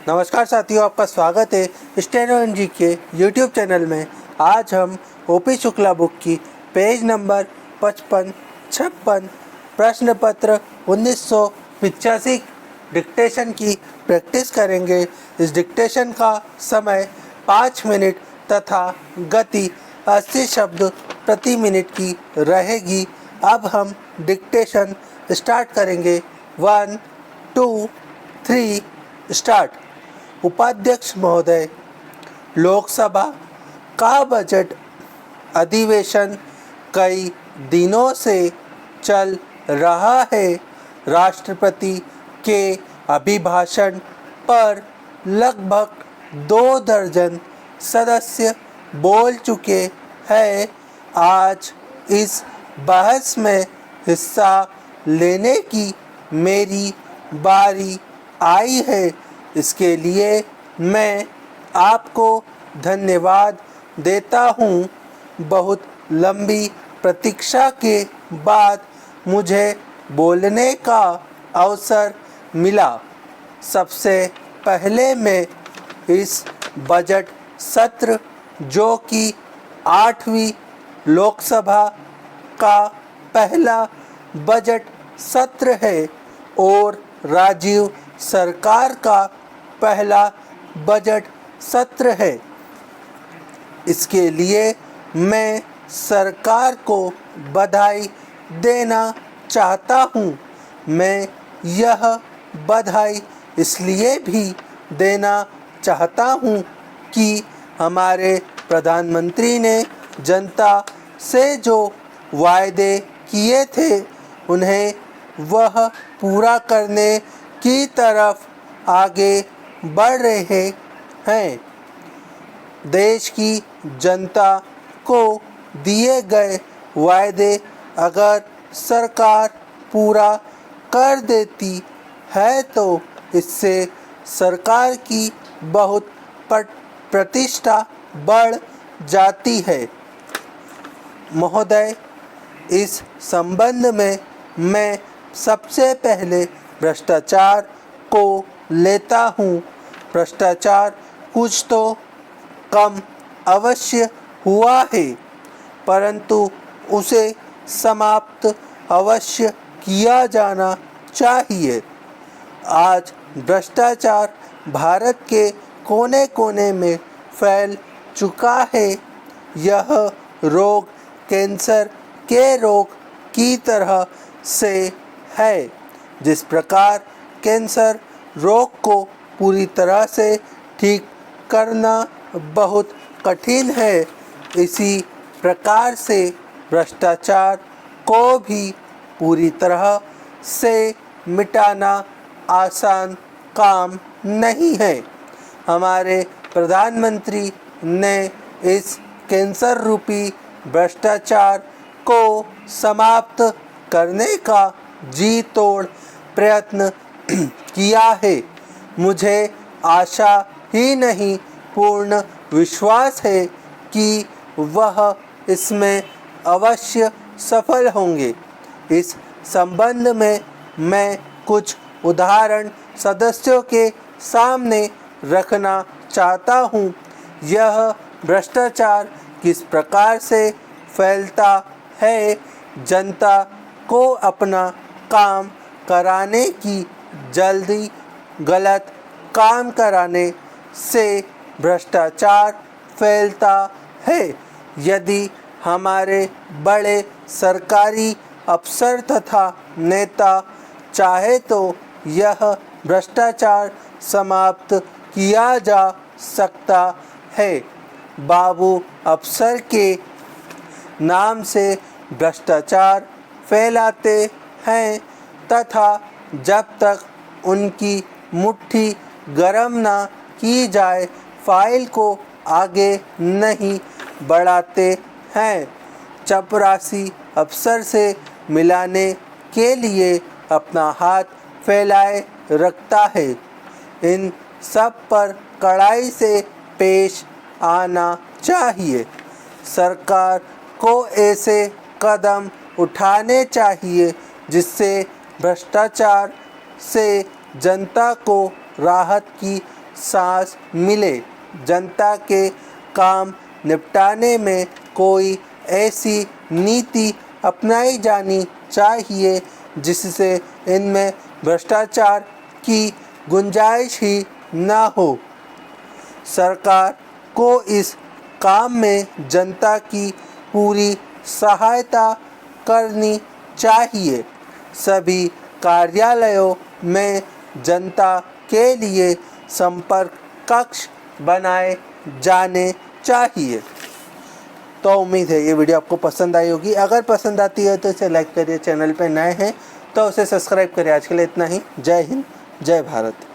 नमस्कार साथियों, आपका स्वागत है स्टेनो एनजी के यूट्यूब चैनल में। आज हम ओपी शुक्ला बुक की पेज नंबर 55-56 प्रश्न पत्र 1985 डिक्टेशन की प्रैक्टिस करेंगे। इस डिक्टेशन का समय 5 मिनट तथा गति 80 शब्द प्रति मिनट की रहेगी। अब हम डिक्टेशन स्टार्ट करेंगे। 1, 2, 3 स्टार्ट। उपाध्यक्ष महोदय, लोकसभा का बजट अधिवेशन कई दिनों से चल रहा है। राष्ट्रपति के अभिभाषण पर लगभग 2 दर्जन सदस्य बोल चुके हैं। आज इस बहस में हिस्सा लेने की मेरी बारी आई है। इसके लिए मैं आपको धन्यवाद देता हूँ। बहुत लंबी प्रतीक्षा के बाद मुझे बोलने का अवसर मिला। सबसे पहले मैं इस बजट सत्र, जो कि 8वीं लोकसभा का पहला बजट सत्र है और राजीव सरकार का पहला बजट सत्र है, इसके लिए मैं सरकार को बधाई देना चाहता हूँ। मैं यह बधाई इसलिए भी देना चाहता हूँ कि हमारे प्रधानमंत्री ने जनता से जो वायदे किए थे उन्हें वह पूरा करने की तरफ आगे बढ़ रहे हैं। देश की जनता को दिए गए वायदे अगर सरकार पूरा कर देती है तो इससे सरकार की बहुत प्रतिष्ठा बढ़ जाती है। महोदय, इस संबंध में मैं सबसे पहले भ्रष्टाचार को लेता हूँ। भ्रष्टाचार कुछ तो कम अवश्य हुआ है, परंतु उसे समाप्त अवश्य किया जाना चाहिए। आज भ्रष्टाचार भारत के कोने कोने में फैल चुका है। यह रोग कैंसर के रोग की तरह से है। जिस प्रकार कैंसर रोग को पूरी तरह से ठीक करना बहुत कठिन है, इसी प्रकार से भ्रष्टाचार को भी पूरी तरह से मिटाना आसान काम नहीं है। हमारे प्रधानमंत्री ने इस कैंसर रूपी भ्रष्टाचार को समाप्त करने का जी तोड़ प्रयत्न किया है। मुझे आशा ही नहीं, पूर्ण विश्वास है कि वह इसमें अवश्य सफल होंगे। इस संबंध में मैं कुछ उदाहरण सदस्यों के सामने रखना चाहता हूँ। यह भ्रष्टाचार किस प्रकार से फैलता है। जनता को अपना काम कराने की जल्दी गलत काम कराने से भ्रष्टाचार फैलता है। यदि हमारे बड़े सरकारी अफसर तथा नेता चाहे तो यह भ्रष्टाचार समाप्त किया जा सकता है। बाबू अफसर के नाम से भ्रष्टाचार फैलाते हैं तथा जब तक उनकी मुट्ठी गरम ना की जाए फाइल को आगे नहीं बढ़ाते हैं। चपरासी अफसर से मिलाने के लिए अपना हाथ फैलाए रखता है। इन सब पर कड़ाई से पेश आना चाहिए। सरकार को ऐसे कदम उठाने चाहिए जिससे भ्रष्टाचार से जनता को राहत की सांस मिले। जनता के काम निपटाने में कोई ऐसी नीति अपनाई जानी चाहिए जिससे इनमें भ्रष्टाचार की गुंजाइश ही ना हो। सरकार को इस काम में जनता की पूरी सहायता करनी चाहिए। सभी कार्यालयों में जनता के लिए संपर्क कक्ष बनाए जाने चाहिए। तो उम्मीद है ये वीडियो आपको पसंद आई होगी। अगर पसंद आती है तो इसे लाइक करिए, चैनल पे नए हैं तो उसे सब्सक्राइब करिए। आज के लिए इतना ही। जय हिंद, जय भारत।